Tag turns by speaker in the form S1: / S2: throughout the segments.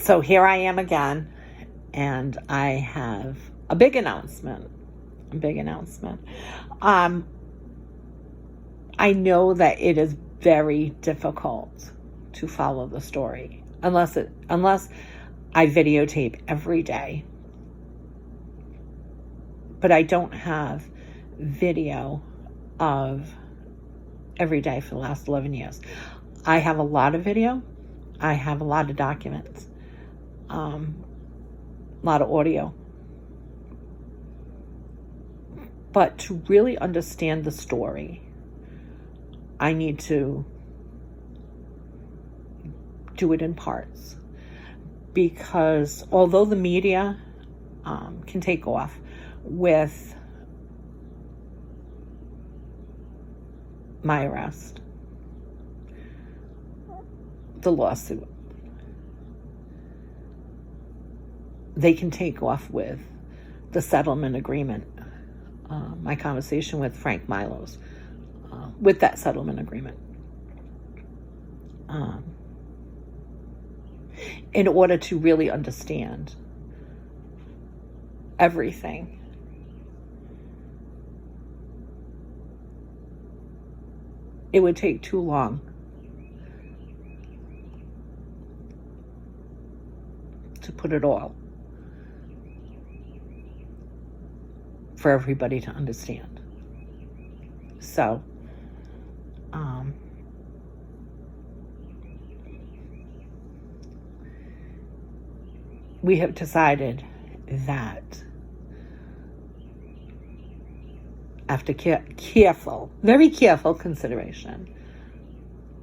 S1: So here I am again, and I have a big announcement. I know that it is very difficult to follow the story unless I videotape every day. But I don't have video of every day for the last 11 years. I have a lot of video. I have a lot of documents. A lot of audio. But to really understand the story, I need to do it in parts. Because although the media can take off with my arrest, the lawsuit, they can take off with the settlement agreement, my conversation with Frank Milos, with that settlement agreement. In order to really understand everything, it would take too long to put it all for everybody to understand. So, we have decided that after very careful consideration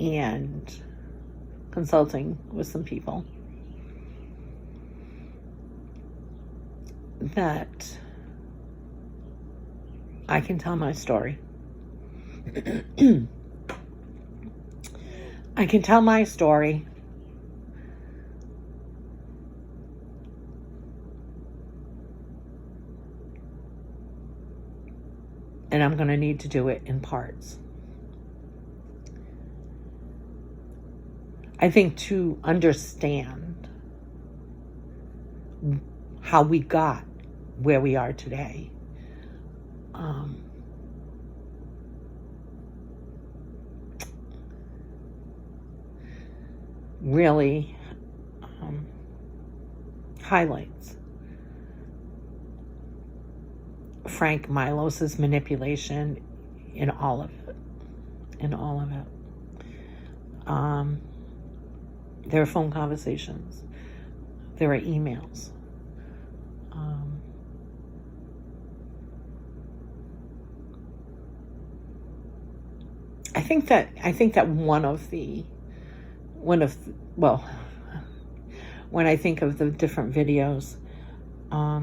S1: and consulting with some people, that I can tell my story. I can tell my story and I'm going to need to do it in parts. I think to understand how we got where we are today, really highlights Frank Milos' manipulation in all of it. There are phone conversations. There are emails. I think that when I think of the different videos, I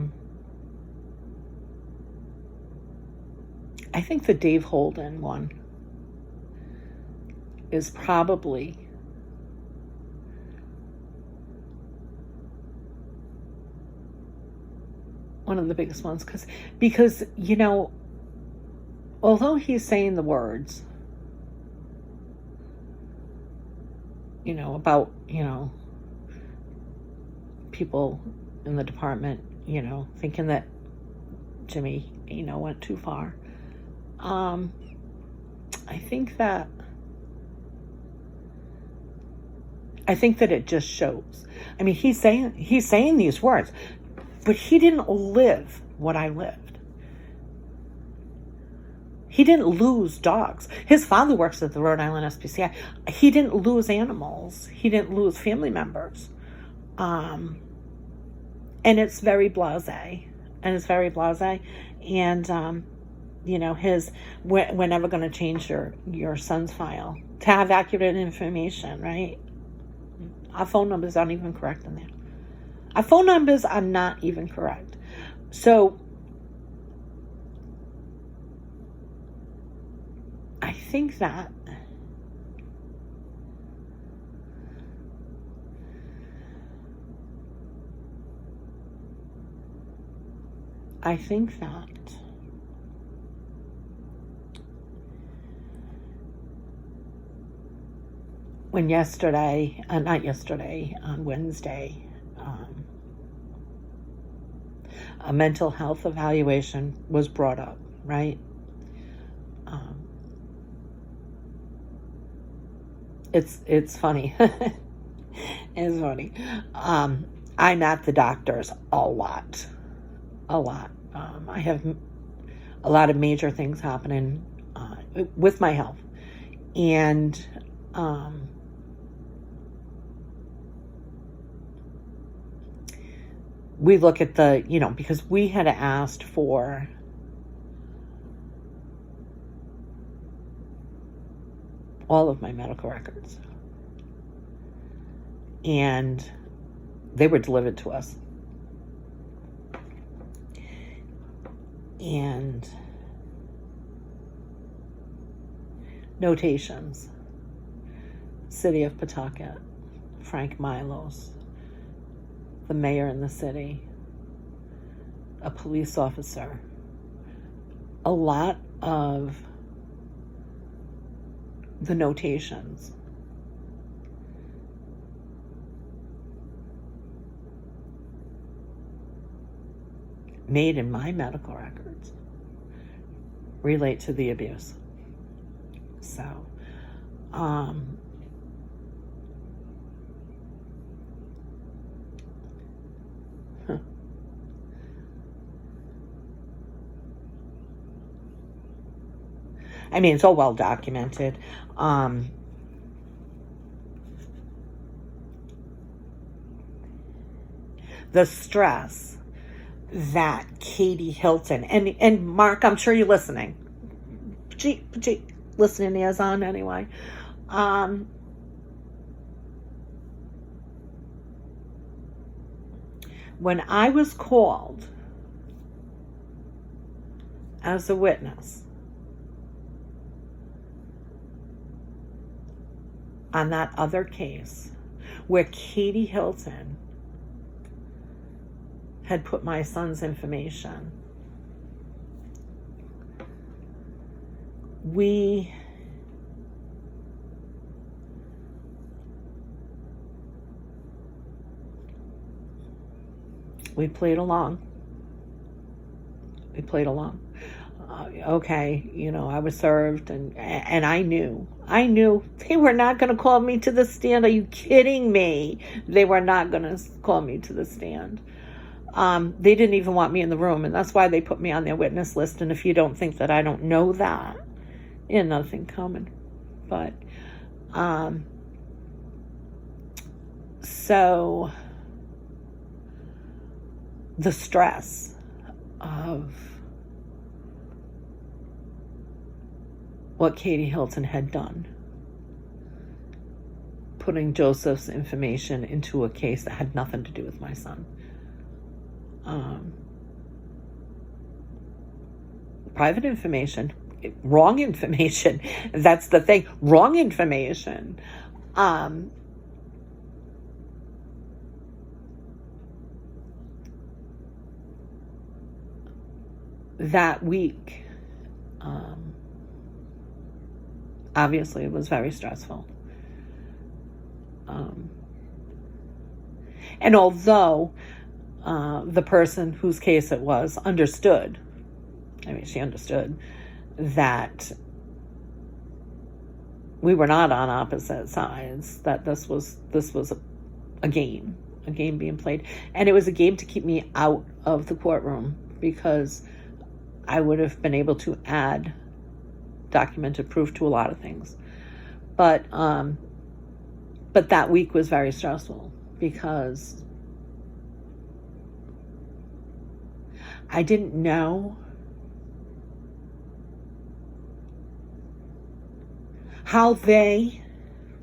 S1: think the Dave Holden one is probably one of the biggest ones, because although he's saying the words, about, people in the department, thinking that Jimmy, went too far. I think that it just shows. I mean, he's saying these words, but he didn't live what I lived. He didn't lose dogs. His father works at the Rhode Island SPCA. He didn't lose animals. He didn't lose family members. And it's very blasé. And, we're never going to change your son's file to have accurate information, right? Our phone numbers aren't even correct in there. Our phone numbers are not even correct. So I think that on Wednesday, A mental health evaluation was brought up, right? It's funny. It's funny. I'm at the doctor's a lot. I have a lot of major things happening with my health. And we look at the, because we had asked for all of my medical records. And they were delivered to us. And notations. City of Pawtucket. Frank Milos. The mayor in the city. A police officer. A lot of the notations made in my medical records relate to the abuse. So, I mean, it's all well documented. The stress that Katie Hilton, and Mark, I'm sure you're listening. Listening ears on anyway. When I was called as a witness on that other case where Katie Hilton had put my son's information, we played along. Okay, I was served, and I knew they were not going to call me to the stand. Are you kidding me? They were not going to call me to the stand. They didn't even want me in the room, and that's why they put me on their witness list. And if you don't think that I don't know that, nothing coming. But so the stress of what Katie Hilton had done, putting Joseph's information into a case that had nothing to do with my son. Private information, wrong information. That's the thing. Wrong information. That week, obviously, it was very stressful. And although the person whose case it was understood, she understood that we were not on opposite sides, that this was a game being played. And it was a game to keep me out of the courtroom, because I would have been able to add documented proof to a lot of things. But that week was very stressful, because I didn't know how they,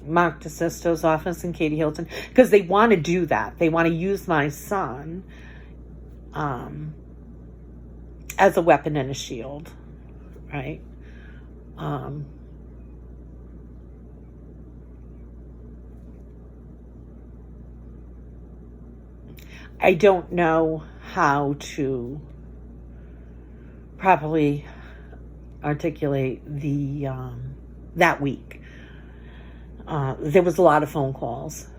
S1: Mark DeSisto's office and Katie Hilton, because they want to do that. They want to use my son as a weapon and a shield, right? I don't know how to properly articulate that week. There was a lot of phone calls.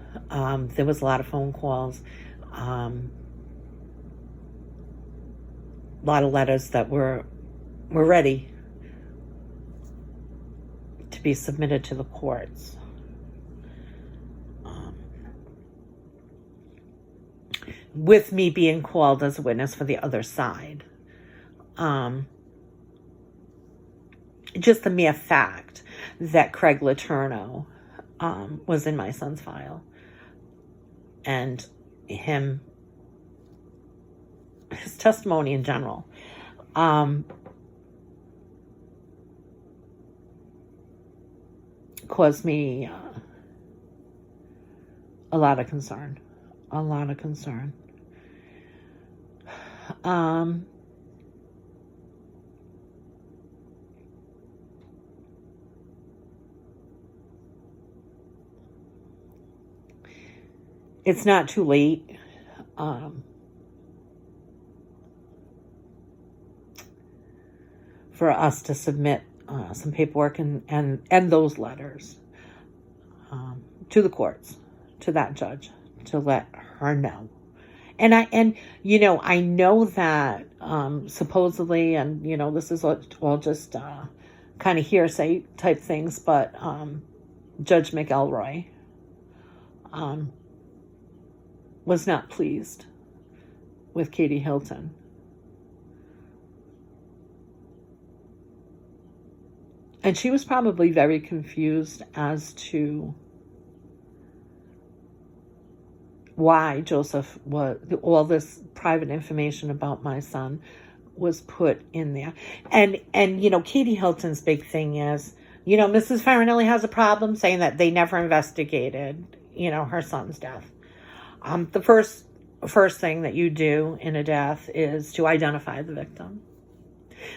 S1: lot of letters that were ready to be submitted to the courts. With me being called as a witness for the other side. Just the mere fact that Craig Letourneau was in my son's file, and his testimony in general, caused me a lot of concern. It's not too late. For us to submit some paperwork and those letters to the courts, to that judge, to let her know. And I know that supposedly, and this is all just kind of hearsay type things, but Judge McElroy was not pleased with Katie Hilton. And she was probably very confused as to why Joseph all this private information about my son was put in there. And Katie Hilton's big thing is, Mrs. Farinelli has a problem saying that they never investigated, her son's death. The first thing that you do in a death is to identify the victim.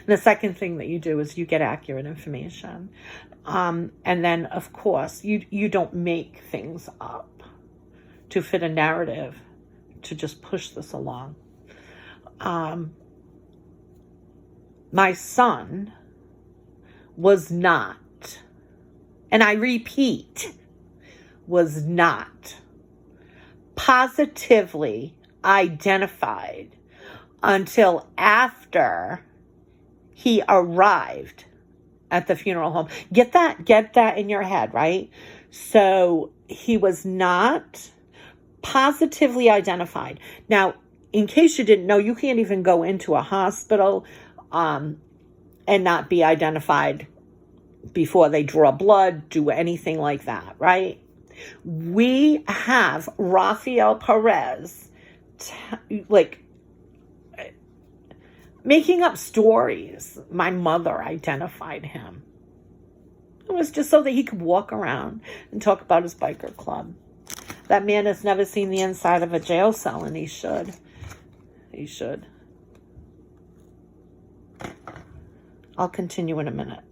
S1: The second thing that you do is you get accurate information. And then, of course, you don't make things up to fit a narrative to just push this along. My son was not, and I repeat, was not positively identified until after he arrived at the funeral home. Get that in your head, right? So he was not positively identified. Now, in case you didn't know, you can't even go into a hospital and not be identified before they draw blood, do anything like that, right? We have Rafael Perez making up stories. My mother identified him. It was just so that he could walk around and talk about his biker club. That man has never seen the inside of a jail cell, and he should. He should. I'll continue in a minute.